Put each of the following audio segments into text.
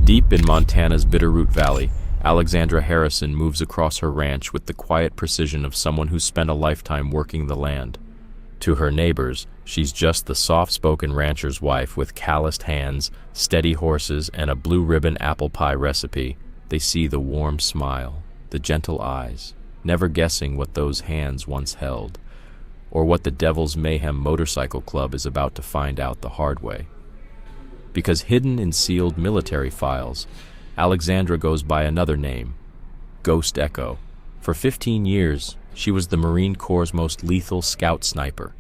Deep in Montana's Bitterroot Valley, Alexandra Harrison moves across her ranch with the quiet precision of someone who's spent a lifetime working the land. To her neighbors, she's just the soft-spoken rancher's wife with calloused hands, steady horses, and a blue-ribbon apple pie recipe. They see the warm smile, the gentle eyes, never guessing what those hands once held, or what the Devil's Mayhem Motorcycle Club is about to find out the hard way. Because hidden in sealed military files, Alexandra goes by another name, Ghost Echo. For 15 years, she was the Marine Corps' most lethal scout sniper,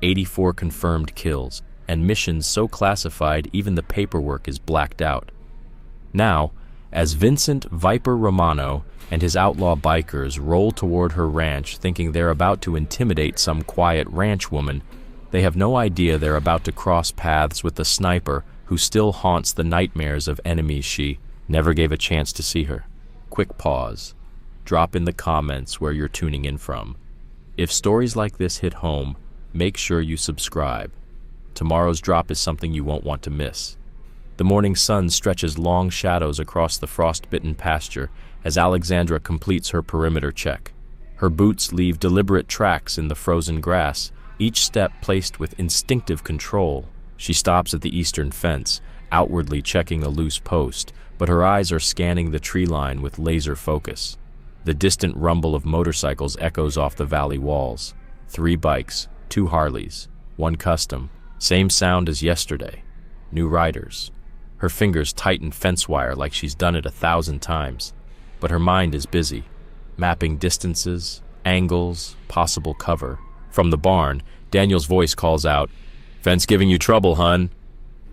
84 confirmed kills, and missions so classified even the paperwork is blacked out. Now, as Vincent Viper Romano and his outlaw bikers roll toward her ranch thinking they're about to intimidate some quiet ranch woman, they have no idea they're about to cross paths with the sniper who still haunts the nightmares of enemies she never gave a chance to see her. Quick pause. Drop in the comments where you're tuning in from. If stories like this hit home, make sure you subscribe. Tomorrow's drop is something you won't want to miss. The morning sun stretches long shadows across the frost-bitten pasture as Alexandra completes her perimeter check. Her boots leave deliberate tracks in the frozen grass, each step placed with instinctive control. She stops at the eastern fence, outwardly checking a loose post, but her eyes are scanning the tree line with laser focus. The distant rumble of motorcycles echoes off the valley walls. 3 bikes, 2 Harleys, 1 custom, same sound as yesterday. New riders. Her fingers tighten fence wire like she's done it 1,000 times, but her mind is busy, mapping distances, angles, possible cover. From the barn, Daniel's voice calls out, "Fence giving you trouble, hun?"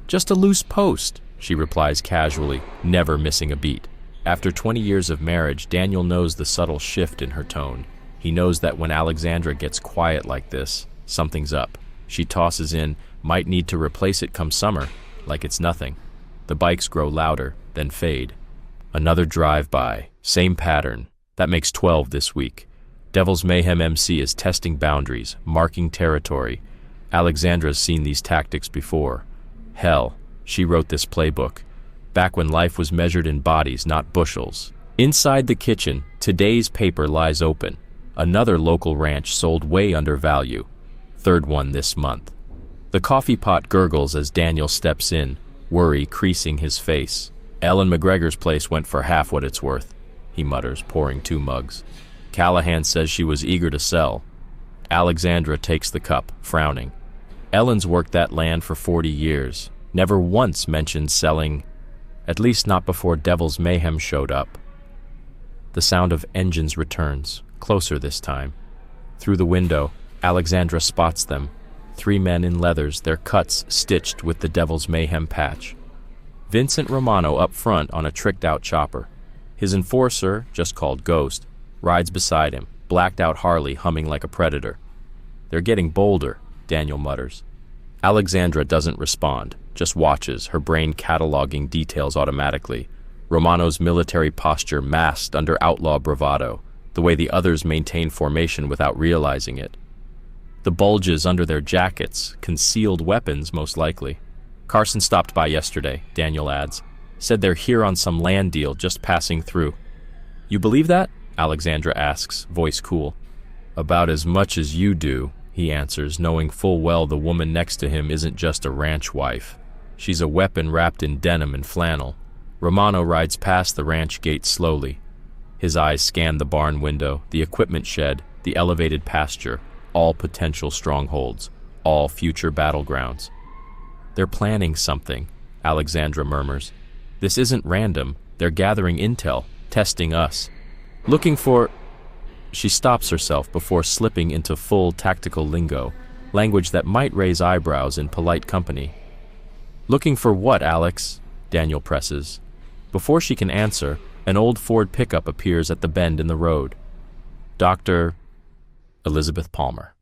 "Just a loose post," she replies casually, never missing a beat. After 20 years of marriage, Daniel knows the subtle shift in her tone. He knows that when Alexandra gets quiet like this, something's up. She tosses in, "Might need to replace it come summer," like it's nothing. The bikes grow louder, then fade. Another drive-by, same pattern. That makes 12 this week. Devil's Mayhem MC is testing boundaries, marking territory. Alexandra's seen these tactics before. Hell, she wrote this playbook, back when life was measured in bodies, not bushels. Inside the kitchen, today's paper lies open. Another local ranch sold way under value. 3rd one this month. The coffee pot gurgles as Daniel steps in, worry creasing his face. "Ellen McGregor's place went for half what it's worth," he mutters, pouring 2 mugs. "Callahan says she was eager to sell." Alexandra takes the cup, frowning. Ellen's worked that land for 40 years, never once mentioned selling, at least not before Devil's Mayhem showed up. The sound of engines returns, closer this time. Through the window, Alexandra spots them, 3 men in leathers, their cuts stitched with the Devil's Mayhem patch. Vincent Romano up front on a tricked-out chopper. His enforcer, just called Ghost, rides beside him, blacked-out Harley humming like a predator. "They're getting bolder," Daniel mutters. Alexandra doesn't respond, just watches, her brain cataloging details automatically. Romano's military posture masked under outlaw bravado, the way the others maintain formation without realizing it. The bulges under their jackets, concealed weapons most likely. "Carson stopped by yesterday," Daniel adds. "Said they're here on some land deal just passing through." "You believe that?" Alexandra asks, voice cool. "About as much as you do," he answers, knowing full well the woman next to him isn't just a ranch wife. She's a weapon wrapped in denim and flannel. Romano rides past the ranch gate slowly. His eyes scan the barn window, the equipment shed, the elevated pasture, all potential strongholds, all future battlegrounds. "They're planning something," Alexandra murmurs. "This isn't random. They're gathering intel, testing us. Looking for—" She stops herself before slipping into full tactical lingo, language that might raise eyebrows in polite company. "Looking for what, Alex?" Daniel presses. Before she can answer, an old Ford pickup appears at the bend in the road. Dr. Elizabeth Palmer.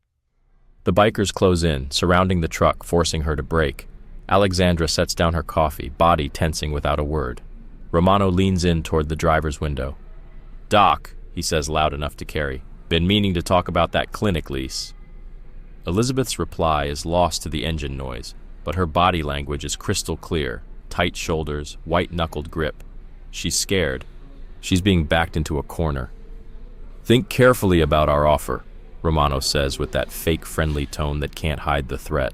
The bikers close in, surrounding the truck, forcing her to brake. Alexandra sets down her coffee, body tensing without a word. Romano leans in toward the driver's window. "Doc," he says loud enough to carry, "been meaning to talk about that clinic lease." Elizabeth's reply is lost to the engine noise, but her body language is crystal clear. tight shoulders, white-knuckled grip. She's scared. She's being backed into a corner. "Think carefully about our offer," Romano says with that fake friendly tone that can't hide the threat.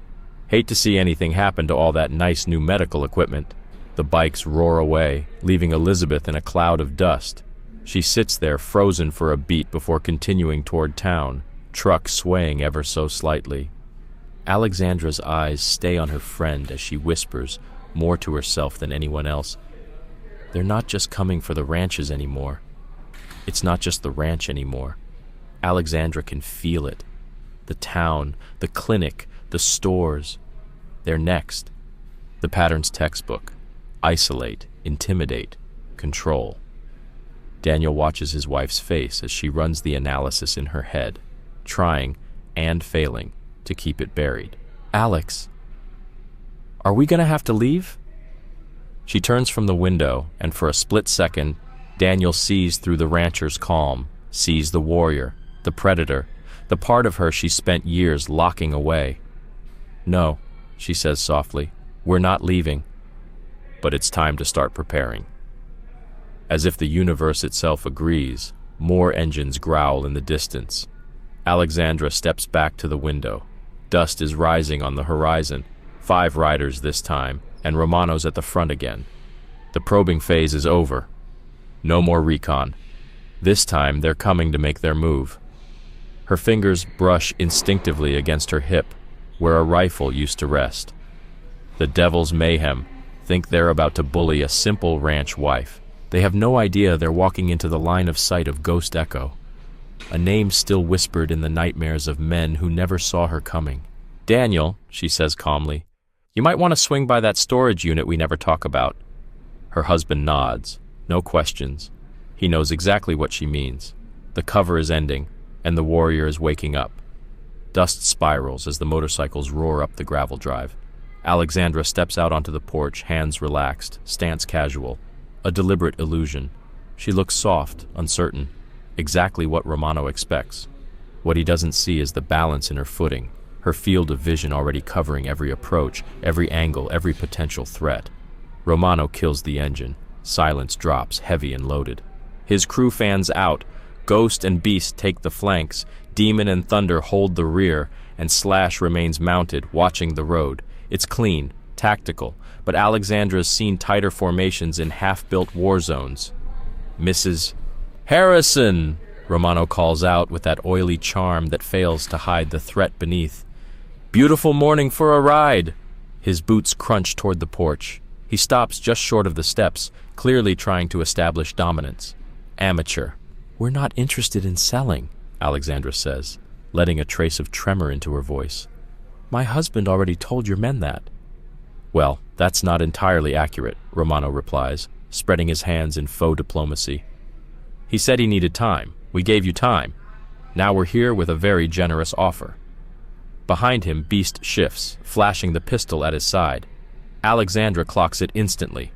"Hate to see anything happen to all that nice new medical equipment." The bikes roar away, leaving Elizabeth in a cloud of dust. She sits there frozen for a beat before continuing toward town, truck swaying ever so slightly. Alexandra's eyes stay on her friend as she whispers, more to herself than anyone else, "They're not just coming for the ranches anymore. It's not just the ranch anymore." Alexandra can feel it. The town, the clinic, the stores. They're next. The pattern's textbook. Isolate, intimidate, control. Daniel watches his wife's face as she runs the analysis in her head, trying and failing to keep it buried. "Alex, are we going to have to leave?" She turns from the window, and for a split second, Daniel sees through the rancher's calm, sees the warrior, the predator, the part of her she spent years locking away. "No," she says softly, "we're not leaving. But it's time to start preparing." As if the universe itself agrees, more engines growl in the distance. Alexandra steps back to the window. Dust is rising on the horizon. 5 riders this time, and Romano's at the front again. The probing phase is over. No more recon. This time they're coming to make their move. Her fingers brush instinctively against her hip, where a rifle used to rest. The devil's mayhem think they're about to bully a simple ranch wife. They have no idea they're walking into the line of sight of Ghost Echo, a name still whispered in the nightmares of men who never saw her coming. "Daniel," she says calmly, "you might want to swing by that storage unit we never talk about." Her husband nods. No questions. He knows exactly what she means. The cover is ending, and the warrior is waking up. Dust spirals as the motorcycles roar up the gravel drive. Alexandra steps out onto the porch, hands relaxed, stance casual. A deliberate illusion. She looks soft, uncertain, exactly what Romano expects. What he doesn't see is the balance in her footing, her field of vision already covering every approach, every angle, every potential threat. Romano kills the engine. Silence drops, heavy and loaded. His crew fans out. Ghost and Beast take the flanks. Demon and Thunder hold the rear, and Slash remains mounted, watching the road. It's clean, tactical, but Alexandra's seen tighter formations in half-built war zones. "Mrs. Harrison!" Romano calls out with that oily charm that fails to hide the threat beneath. "Beautiful morning for a ride!" His boots crunch toward the porch. He stops just short of the steps, clearly trying to establish dominance. Amateur. "We're not interested in selling," Alexandra says, letting a trace of tremor into her voice. "My husband already told your men that." "Well, that's not entirely accurate," Romano replies, spreading his hands in faux diplomacy. "He said he needed time. We gave you time. Now we're here with a very generous offer." Behind him, Beast shifts, flashing the pistol at his side. Alexandra clocks it instantly.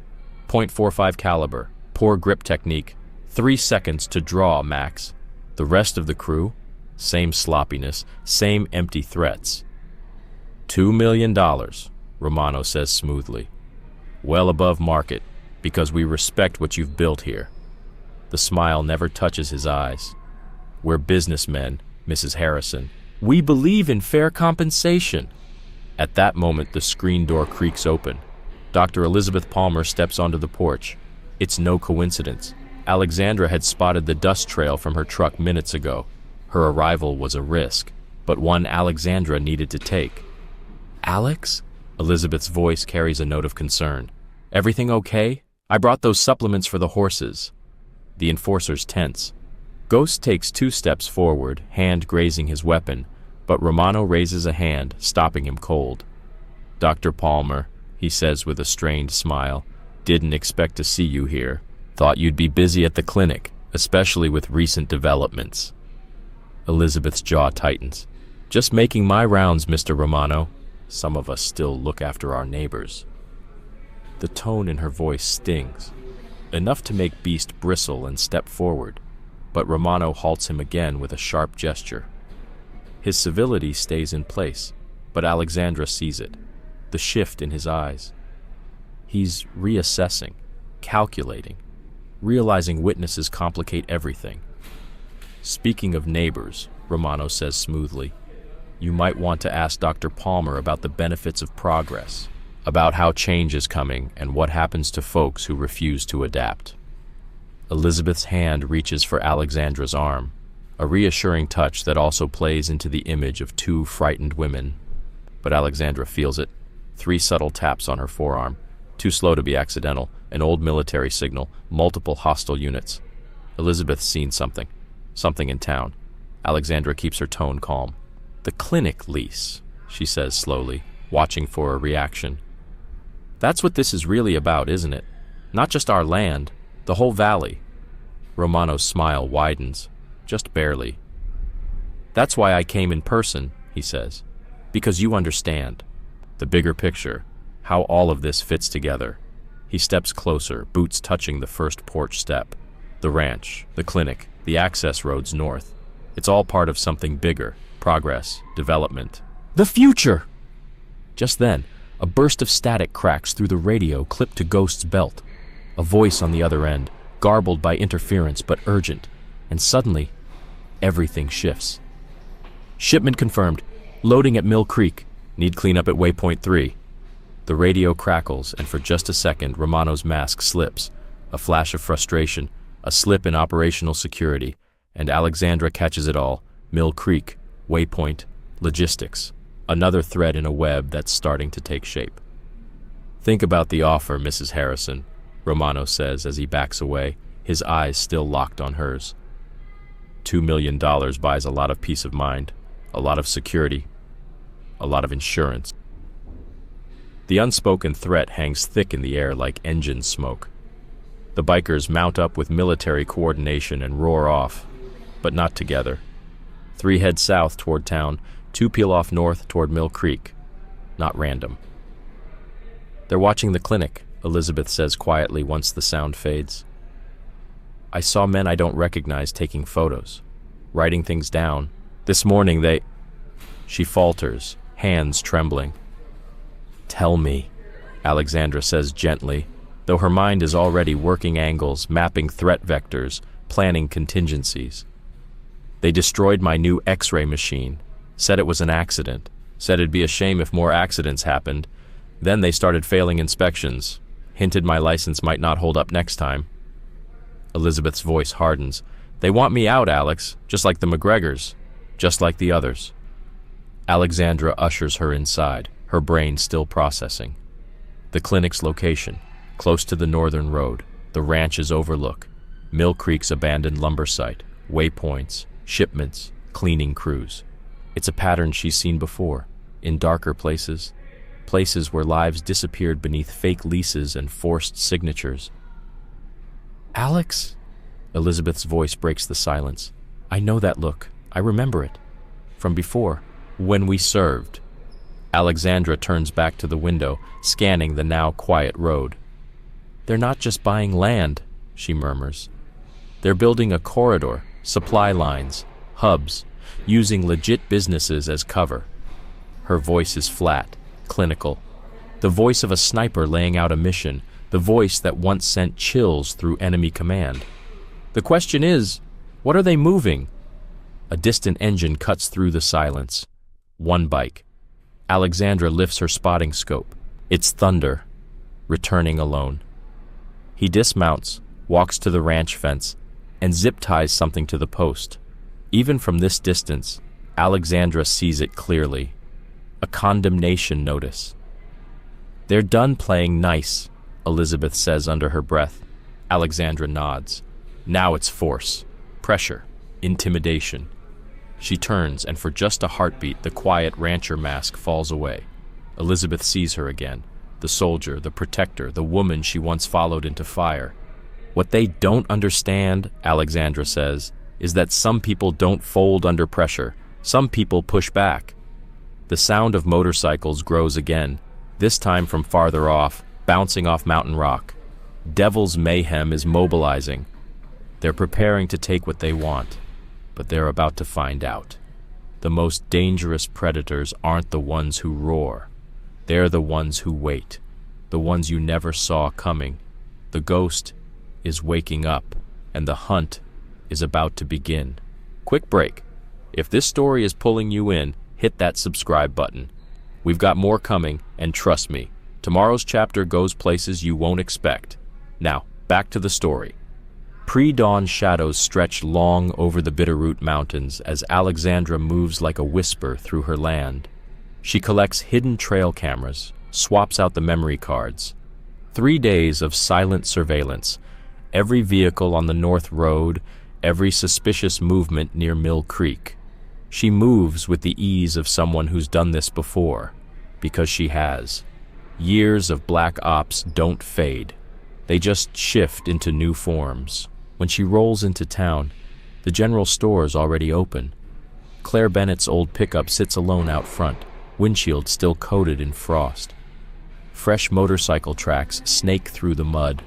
.45 caliber, poor grip technique, 3 seconds to draw, max. The rest of the crew, same sloppiness, same empty threats. $2 million, Romano says smoothly. "Well above market, because we respect what you've built here." The smile never touches his eyes. "We're businessmen, Mrs. Harrison. We believe in fair compensation." At that moment, the screen door creaks open. Dr. Elizabeth Palmer steps onto the porch. It's no coincidence. Alexandra had spotted the dust trail from her truck minutes ago. Her arrival was a risk, but one Alexandra needed to take. "Alex?" Elizabeth's voice carries a note of concern. "Everything okay? I brought those supplements for the horses." The enforcer's tense. Ghost takes 2 steps forward, hand grazing his weapon, but Romano raises a hand, stopping him cold. "Dr. Palmer," he says with a strained smile, "didn't expect to see you here. Thought you'd be busy at the clinic, especially with recent developments." Elizabeth's jaw tightens. "Just making my rounds, Mr. Romano. Some of us still look after our neighbors." The tone in her voice stings, enough to make Beast bristle and step forward, but Romano halts him again with a sharp gesture. His civility stays in place, but Alexandra sees it, the shift in his eyes. He's reassessing, calculating, realizing witnesses complicate everything. Speaking of neighbors, Romano says smoothly, you might want to ask Dr. Palmer about the benefits of progress, about how change is coming and what happens to folks who refuse to adapt. Elizabeth's hand reaches for Alexandra's arm, a reassuring touch that also plays into the image of two frightened women. But Alexandra feels it. 3 subtle taps on her forearm, too slow to be accidental, an old military signal, multiple hostile units. Elizabeth's seen something in town. Alexandra keeps her tone calm. The clinic lease, she says slowly, watching for a reaction. That's what this is really about, isn't it? Not just our land, the whole valley. Romano's smile widens, just barely. That's why I came in person, he says, because you understand. The bigger picture, how all of this fits together. He steps closer, boots touching the first porch step. The ranch, the clinic, the access roads north. It's all part of something bigger, progress, development. The future! Just then, a burst of static cracks through the radio clipped to Ghost's belt. A voice on the other end, garbled by interference but urgent. And suddenly, everything shifts. Shipment confirmed. Loading at Mill Creek. Need cleanup at waypoint 3. The radio crackles, and for just a second, Romano's mask slips. A flash of frustration, a slip in operational security, and Alexandra catches it all. Mill Creek, waypoint, logistics. Another thread in a web that's starting to take shape. Think about the offer, Mrs. Harrison, Romano says as he backs away, his eyes still locked on hers. $2 million buys a lot of peace of mind, a lot of security, a lot of insurance. The unspoken threat hangs thick in the air like engine smoke. The bikers mount up with military coordination and roar off, but not together. 3 head south toward town, 2 peel off north toward Mill Creek. Not random. They're watching the clinic, Elizabeth says quietly once the sound fades. I saw men I don't recognize taking photos, writing things down. This morning they... She falters, hands trembling. Tell me, Alexandra says gently, though her mind is already working angles, mapping threat vectors, planning contingencies. They destroyed my new X-ray machine, said it was an accident, said it'd be a shame if more accidents happened. Then they started failing inspections, hinted my license might not hold up next time. Elizabeth's voice hardens. They want me out, Alex, just like the McGregors, just like the others. Alexandra ushers her inside, her brain still processing. The clinic's location, close to the northern road, the ranch's overlook, Mill Creek's abandoned lumber site, waypoints, shipments, cleaning crews. It's a pattern she's seen before, in darker places, places where lives disappeared beneath fake leases and forced signatures. Alex? Elizabeth's voice breaks the silence. I know that look. I remember it. From before, when we served. Alexandra turns back to the window, scanning the now quiet road. They're not just buying land, she murmurs. They're building a corridor, supply lines, hubs, using legit businesses as cover. Her voice is flat, clinical. The voice of a sniper laying out a mission, the voice that once sent chills through enemy command. The question is, what are they moving? A distant engine cuts through the silence. One bike. Alexandra lifts her spotting scope. It's Thunder, returning alone. He dismounts, walks to the ranch fence, and zip ties something to the post. Even from this distance, Alexandra sees it clearly. A condemnation notice. They're done playing nice, Elizabeth says under her breath. Alexandra nods. Now it's force, pressure, intimidation. She turns, and for just a heartbeat, the quiet rancher mask falls away. Elizabeth sees her again, the soldier, the protector, the woman she once followed into fire. What they don't understand, Alexandra says, is that some people don't fold under pressure. Some people push back. The sound of motorcycles grows again, this time from farther off, bouncing off mountain rock. Devil's mayhem is mobilizing. They're preparing to take what they want, but they're about to find out. The most dangerous predators aren't the ones who roar. They're the ones who wait. the ones you never saw coming. The ghost is waking up, and the hunt is about to begin. Quick break. If this story is pulling you in, hit that subscribe button. We've got more coming, and trust me, tomorrow's chapter goes places you won't expect. Now, back to the story. Pre-dawn shadows stretch long over the Bitterroot Mountains as Alexandra moves like a whisper through her land. She collects hidden trail cameras, swaps out the memory cards. 3 days of silent surveillance. Every vehicle on the North Road, every suspicious movement near Mill Creek. She moves with the ease of someone who's done this before, because she has. Years of black ops don't fade. They just shift into new forms. When she rolls into town, the general store is already open. Claire Bennett's old pickup sits alone out front, windshield still coated in frost. Fresh motorcycle tracks snake through the mud.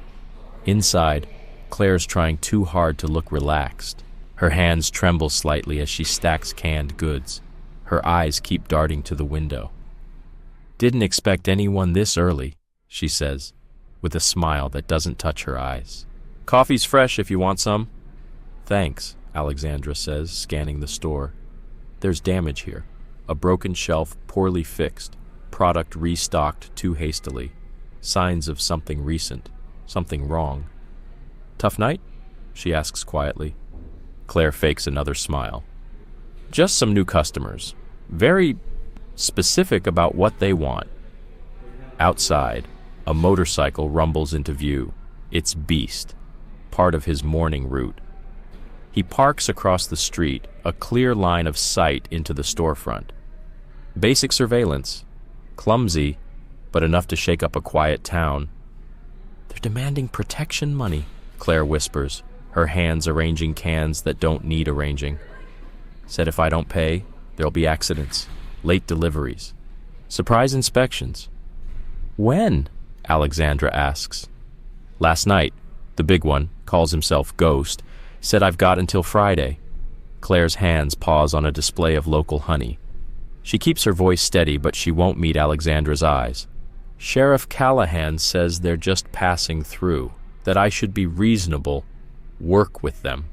Inside, Claire's trying too hard to look relaxed. Her hands tremble slightly as she stacks canned goods. Her eyes keep darting to the window. "Didn't expect anyone this early," she says, with a smile that doesn't touch her eyes. "Coffee's fresh if you want some." "Thanks," Alexandra says, scanning the store. There's damage here. A broken shelf poorly fixed, product restocked too hastily. Signs of something recent, something wrong. "Tough night?" she asks quietly. Claire fakes another smile. "Just some new customers. Very specific about what they want." Outside, a motorcycle rumbles into view. It's Beast, part of his morning route. He parks across the street, a clear line of sight into the storefront. Basic surveillance. Clumsy, but enough to shake up a quiet town. "They're demanding protection money," Claire whispers, her hands arranging cans that don't need arranging. "Said if I don't pay, there'll be accidents, late deliveries, surprise inspections." "When?" Alexandra asks. "Last night, the big one, calls himself Ghost, said I've got until Friday." Claire's hands pause on a display of local honey. She keeps her voice steady, but she won't meet Alexandra's eyes. "Sheriff Callahan says they're just passing through, that I should be reasonable, work with them.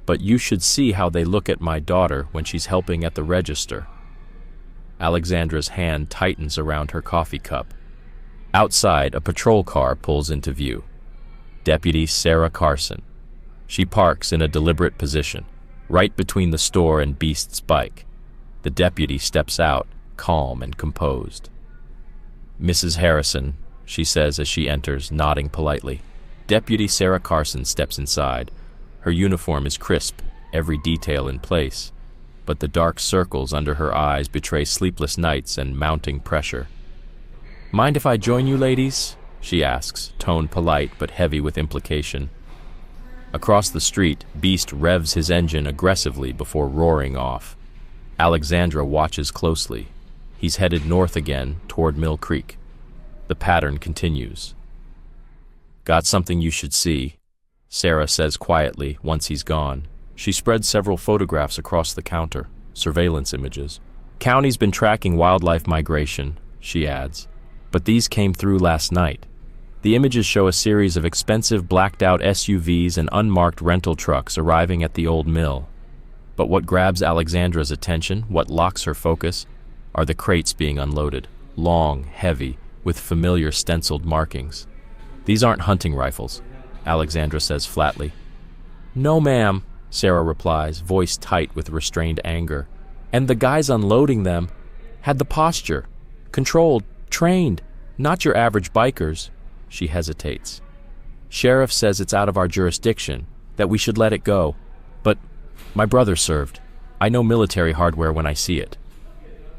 But you should see how they look at my daughter when she's helping at the register." Alexandra's hand tightens around her coffee cup. Outside, a patrol car pulls into view. Deputy Sarah Carson. She parks in a deliberate position, right between the store and Beast's bike. The deputy steps out, calm and composed. "Mrs. Harrison," she says as she enters, nodding politely. Deputy Sarah Carson steps inside. Her uniform is crisp, every detail in place, but the dark circles under her eyes betray sleepless nights and mounting pressure. "Mind if I join you, ladies?" she asks, tone polite but heavy with implication. Across the street, Beast revs his engine aggressively before roaring off. Alexandra watches closely. He's headed north again, toward Mill Creek. The pattern continues. "Got something you should see," Sarah says quietly once he's gone. She spreads several photographs across the counter, surveillance images. "County's been tracking wildlife migration," she adds, "but these came through last night." The images show a series of expensive blacked-out SUVs and unmarked rental trucks arriving at the old mill. But what grabs Alexandra's attention, what locks her focus, are the crates being unloaded, long, heavy, with familiar stenciled markings. "These aren't hunting rifles," Alexandra says flatly. "No, ma'am," Sarah replies, voice tight with restrained anger. "And the guys unloading them had the posture, controlled, trained, not your average bikers." She hesitates. "Sheriff says it's out of our jurisdiction, that we should let it go. But my brother served. I know military hardware when I see it."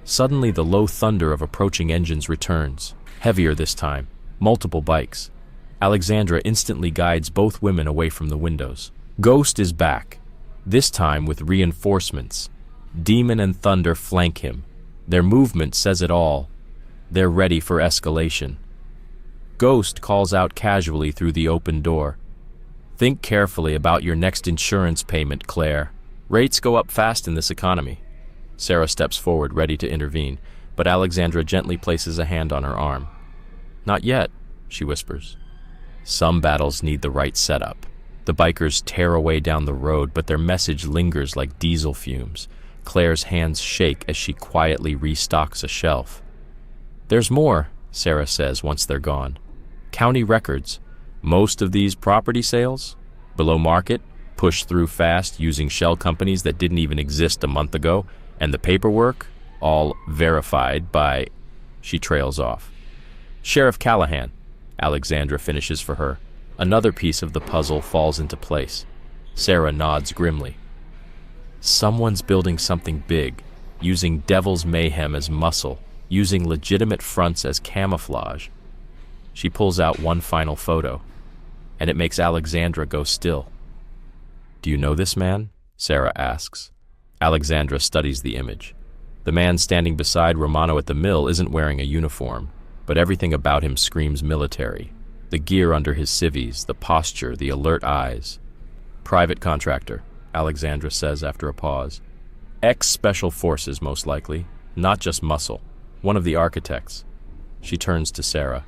Suddenly the low thunder of approaching engines returns, heavier this time, multiple bikes. Alexandra instantly guides both women away from the windows. Ghost is back, this time with reinforcements. Demon and Thunder flank him. Their movement says it all. They're ready for escalation. Ghost calls out casually through the open door. "Think carefully about your next insurance payment, Claire. Rates go up fast in this economy." Sarah steps forward, ready to intervene, but Alexandra gently places a hand on her arm. Not yet, she whispers. Some battles need the right setup. The bikers tear away down the road, but their message lingers like diesel fumes. Claire's hands shake as she quietly restocks a shelf. There's more, Sarah says once they're gone. County records. Most of these property sales, below market, pushed through fast using shell companies that didn't even exist a month ago, and the paperwork, all verified by... She trails off. Sheriff Callahan, Alexandra finishes for her. Another piece of the puzzle falls into place. Sarah nods grimly. Someone's building something big, using devil's mayhem as muscle, using legitimate fronts as camouflage. She pulls out one final photo, and it makes Alexandra go still. Do you know this man? Sarah asks. Alexandra studies the image. The man standing beside Romano at the mill isn't wearing a uniform, but everything about him screams military. The gear under his civvies, the posture, the alert eyes. Private contractor, Alexandra says after a pause. Ex-special forces, most likely, not just muscle. One of the architects. She turns to Sarah.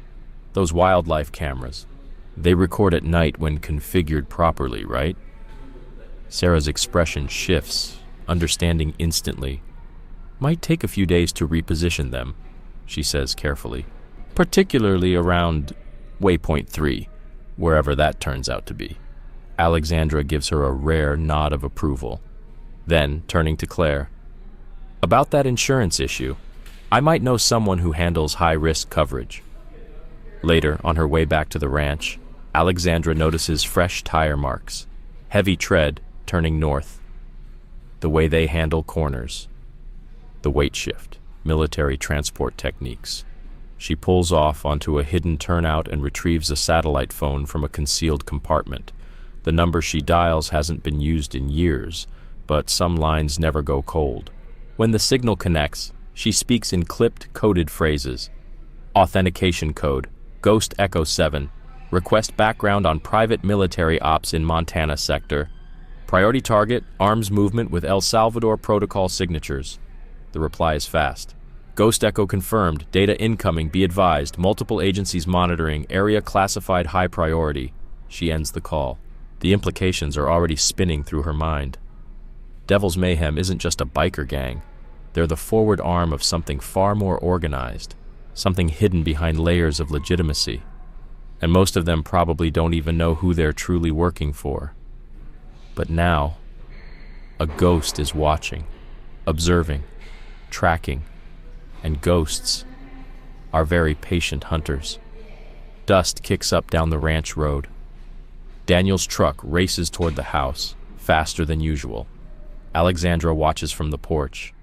Those wildlife cameras. They record at night when configured properly, right? Sarah's expression shifts, understanding instantly. Might take a few days to reposition them, she says carefully. Particularly around waypoint 3, wherever that turns out to be. Alexandra gives her a rare nod of approval. Then, turning to Claire. About that insurance issue, I might know someone who handles high-risk coverage. Later, on her way back to the ranch, Alexandra notices fresh tire marks. Heavy tread, turning north. The way they handle corners. The weight shift, military transport techniques. She pulls off onto a hidden turnout and retrieves a satellite phone from a concealed compartment. The number she dials hasn't been used in years, but some lines never go cold. When the signal connects, she speaks in clipped, coded phrases. Authentication code, Ghost Echo 7. Request background on private military ops in Montana sector. Priority target, arms movement with El Salvador protocol signatures. The reply is fast. Ghost Echo confirmed. Data incoming. Be advised. Multiple agencies monitoring. Area classified high priority. She ends the call. The implications are already spinning through her mind. Devil's Mayhem isn't just a biker gang. They're the forward arm of something far more organized. Something hidden behind layers of legitimacy. And most of them probably don't even know who they're truly working for. But now, a ghost is watching, observing, tracking, and ghosts are very patient hunters. Dust kicks up down the ranch road. Daniel's truck races toward the house, faster than usual. Alexandra watches from the porch.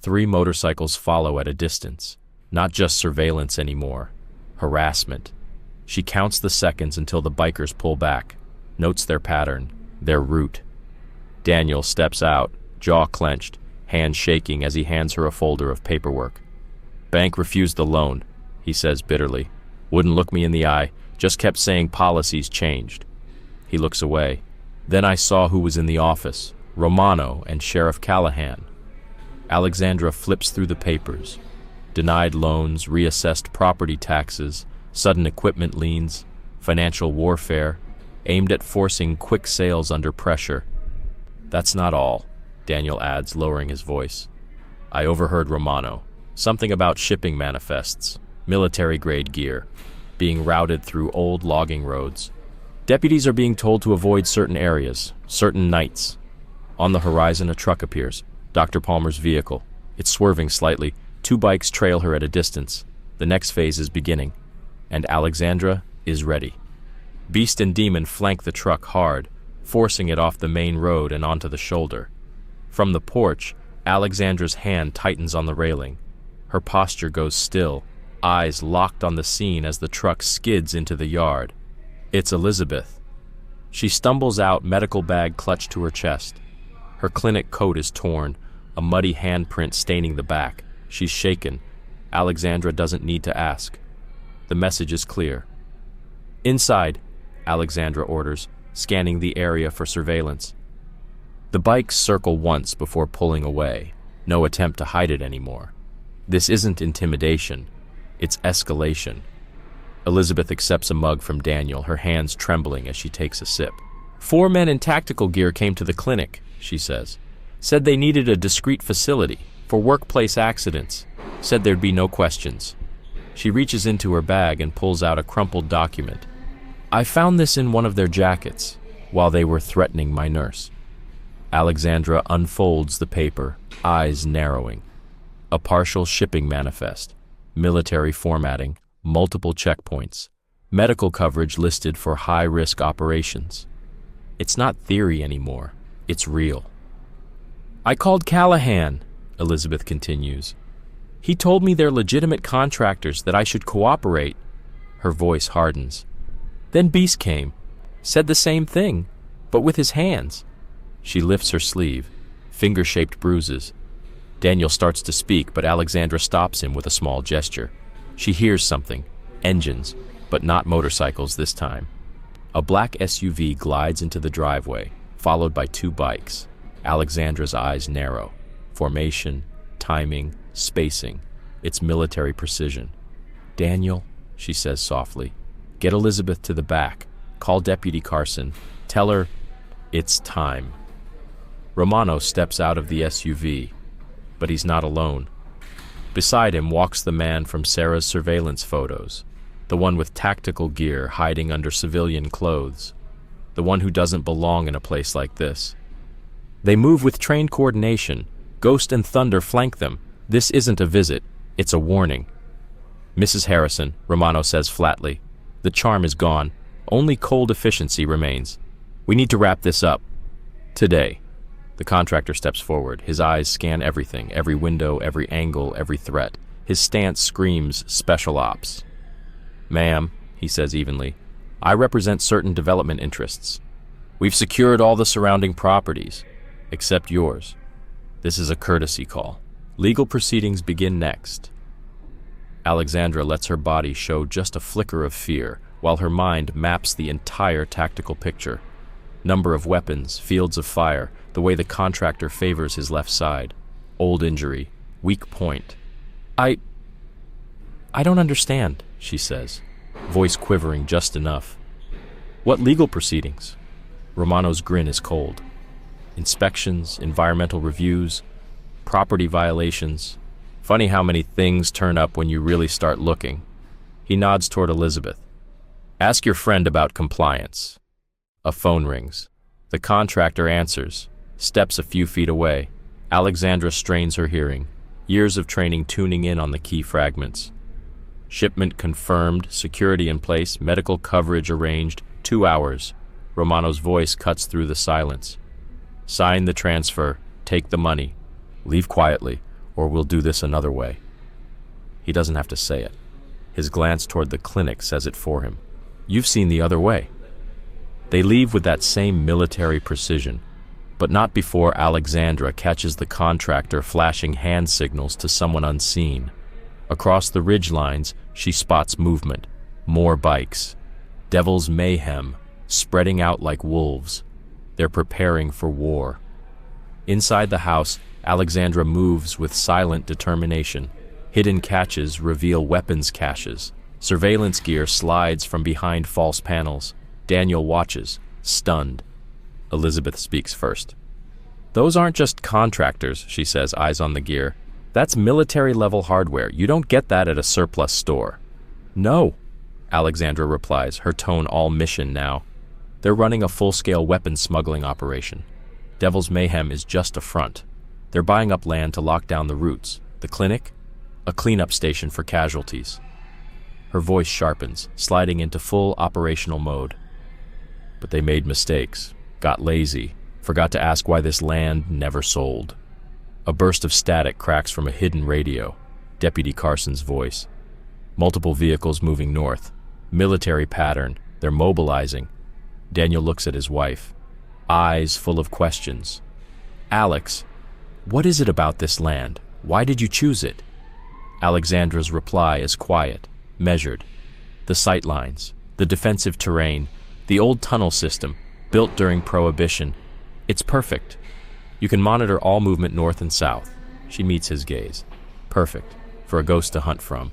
3 motorcycles follow at a distance. Not just surveillance anymore. Harassment. She counts the seconds until the bikers pull back, notes their pattern, their route. Daniel steps out, jaw clenched, hand shaking as he hands her a folder of paperwork. Bank refused the loan, he says bitterly. Wouldn't look me in the eye, just kept saying policies changed. He looks away. Then I saw who was in the office, Romano and Sheriff Callahan. Alexandra flips through the papers. Denied loans, reassessed property taxes, sudden equipment liens, financial warfare, aimed at forcing quick sales under pressure. That's not all, Daniel adds, lowering his voice. I overheard Romano. Something about shipping manifests, military-grade gear, being routed through old logging roads. Deputies are being told to avoid certain areas, certain nights. On the horizon, a truck appears, Dr. Palmer's vehicle. It's swerving slightly. 2 bikes trail her at a distance. The next phase is beginning, and Alexandra is ready. Beast and Demon flank the truck hard, forcing it off the main road and onto the shoulder. From the porch, Alexandra's hand tightens on the railing. Her posture goes still, eyes locked on the scene as the truck skids into the yard. It's Elizabeth. She stumbles out, medical bag clutched to her chest. Her clinic coat is torn, a muddy handprint staining the back. She's shaken. Alexandra doesn't need to ask. The message is clear. Inside, Alexandra orders, scanning the area for surveillance. The bikes circle once before pulling away. No attempt to hide it anymore. This isn't intimidation. It's escalation. Elizabeth accepts a mug from Daniel, her hands trembling as she takes a sip. 4 men in tactical gear came to the clinic, she says. Said they needed a discreet facility for workplace accidents. Said there'd be no questions. She reaches into her bag and pulls out a crumpled document. I found this in one of their jackets while they were threatening my nurse. Alexandra unfolds the paper, eyes narrowing. A partial shipping manifest, military formatting, multiple checkpoints, medical coverage listed for high-risk operations. It's not theory anymore, it's real. I called Callahan, Elizabeth continues. He told me they're legitimate contractors, that I should cooperate. Her voice hardens. Then Beast came, said the same thing, but with his hands. She lifts her sleeve, finger-shaped bruises. Daniel starts to speak, but Alexandra stops him with a small gesture. She hears something, engines, but not motorcycles this time. A black SUV glides into the driveway, followed by 2 bikes. Alexandra's eyes narrow. Formation, timing, spacing. It's military precision. Daniel, she says softly, get Elizabeth to the back. Call Deputy Carson. Tell her it's time. Romano steps out of the SUV, but he's not alone. Beside him walks the man from Sarah's surveillance photos, the one with tactical gear hiding under civilian clothes, the one who doesn't belong in a place like this. They move with trained coordination. Ghost and Thunder flank them. This isn't a visit, it's a warning. Mrs. Harrison, Romano says flatly, the charm is gone. Only cold efficiency remains. We need to wrap this up. Today. The contractor steps forward. His eyes scan everything, every window, every angle, every threat. His stance screams special ops. Ma'am, he says evenly, I represent certain development interests. We've secured all the surrounding properties, except yours. This is a courtesy call. Legal proceedings begin next. Alexandra lets her body show just a flicker of fear, while her mind maps the entire tactical picture. Number of weapons, fields of fire, the way the contractor favors his left side. Old injury, weak point. I don't understand, she says, voice quivering just enough. What legal proceedings? Romano's grin is cold. Inspections, environmental reviews, property violations. Funny how many things turn up when you really start looking. He nods toward Elizabeth. Ask your friend about compliance. A phone rings. The contractor answers, steps a few feet away. Alexandra strains her hearing, years of training tuning in on the key fragments. Shipment confirmed, security in place, medical coverage arranged, 2 hours. Romano's voice cuts through the silence. Sign the transfer, take the money. Leave quietly, or we'll do this another way. He doesn't have to say it. His glance toward the clinic says it for him. You've seen the other way. They leave with that same military precision, but not before Alexandra catches the contractor flashing hand signals to someone unseen. Across the ridge lines, she spots movement. More bikes. Devil's mayhem, spreading out like wolves. They're preparing for war. Inside the house, Alexandra moves with silent determination. Hidden catches reveal weapons caches. Surveillance gear slides from behind false panels. Daniel watches, stunned. Elizabeth speaks first. Those aren't just contractors, she says, eyes on the gear. That's military-level hardware. You don't get that at a surplus store. No, Alexandra replies, her tone all mission now. They're running a full-scale weapons smuggling operation. Devil's Mayhem is just a front. They're buying up land to lock down the routes. The clinic? A cleanup station for casualties. Her voice sharpens, sliding into full operational mode. But they made mistakes, got lazy, forgot to ask why this land never sold. A burst of static cracks from a hidden radio. Deputy Carson's voice. Multiple vehicles moving north. Military pattern. They're mobilizing. Daniel looks at his wife. Eyes full of questions. Alex, what is it about this land? Why did you choose it? Alexandra's reply is quiet, measured. The sightlines, the defensive terrain, the old tunnel system, built during Prohibition. It's perfect. You can monitor all movement north and south. She meets his gaze. Perfect, for a ghost to hunt from.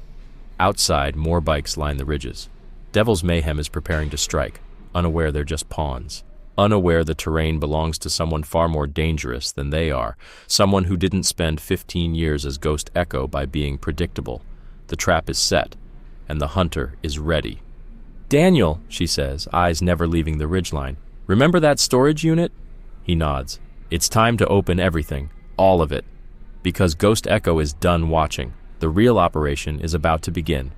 Outside, more bikes line the ridges. Devil's Mayhem is preparing to strike, unaware they're just pawns. Unaware the terrain belongs to someone far more dangerous than they are, someone who didn't spend 15 years as Ghost Echo by being predictable. The trap is set, and the hunter is ready. "Daniel," she says, eyes never leaving the ridgeline. "Remember that storage unit?" He nods. "It's time to open everything, all of it. Because Ghost Echo is done watching. The real operation is about to begin."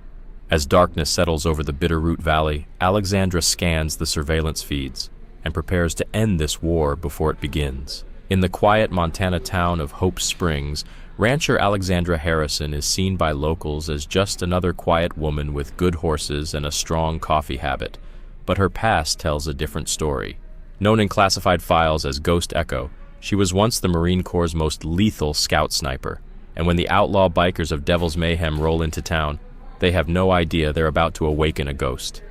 As darkness settles over the Bitterroot Valley, Alexandra scans the surveillance feeds and prepares to end this war before it begins. In the quiet Montana town of Hope Springs, rancher Alexandra Harrison is seen by locals as just another quiet woman with good horses and a strong coffee habit, but her past tells a different story. Known in classified files as Ghost Echo, she was once the Marine Corps' most lethal scout sniper, and when the outlaw bikers of Devil's Mayhem roll into town, they have no idea they're about to awaken a ghost.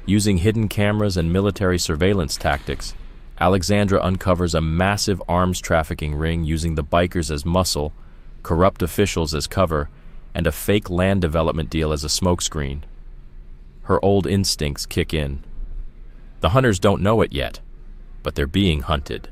Using hidden cameras and military surveillance tactics, Alexandra uncovers a massive arms trafficking ring using the bikers as muscle, corrupt officials as cover, and a fake land development deal as a smokescreen. Her old instincts kick in. The hunters don't know it yet, but they're being hunted.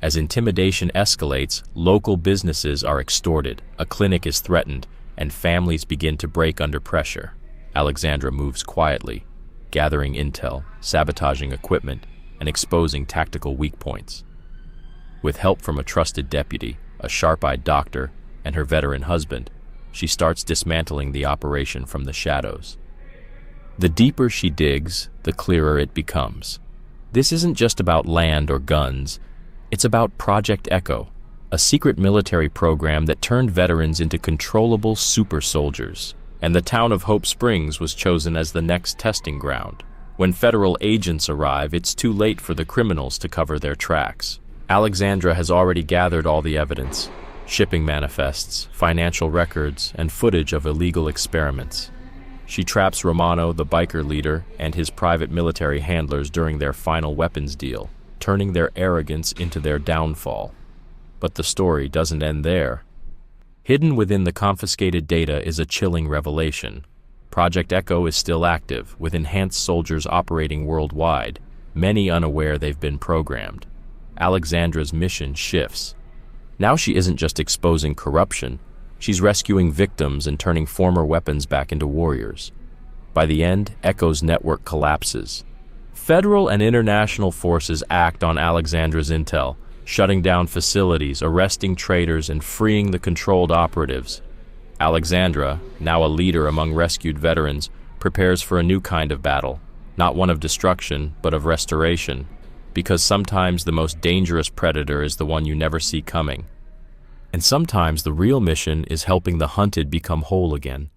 As intimidation escalates, local businesses are extorted, a clinic is threatened, and families begin to break under pressure. Alexandra moves quietly, gathering intel, sabotaging equipment, and exposing tactical weak points. With help from a trusted deputy, a sharp-eyed doctor, and her veteran husband, she starts dismantling the operation from the shadows. The deeper she digs, the clearer it becomes. This isn't just about land or guns, it's about Project Echo, a secret military program that turned veterans into controllable super soldiers. And the town of Hope Springs was chosen as the next testing ground. When federal agents arrive, it's too late for the criminals to cover their tracks. Alexandra has already gathered all the evidence: shipping manifests, financial records, and footage of illegal experiments. She traps Romano, the biker leader, and his private military handlers during their final weapons deal, turning their arrogance into their downfall. But the story doesn't end there. Hidden within the confiscated data is a chilling revelation. Project Echo is still active, with enhanced soldiers operating worldwide, many unaware they've been programmed. Alexandra's mission shifts. Now she isn't just exposing corruption, she's rescuing victims and turning former weapons back into warriors. By the end, Echo's network collapses. Federal and international forces act on Alexandra's intel, shutting down facilities, arresting traitors, and freeing the controlled operatives. Alexandra, now a leader among rescued veterans, prepares for a new kind of battle, not one of destruction, but of restoration, because sometimes the most dangerous predator is the one you never see coming. And sometimes the real mission is helping the hunted become whole again.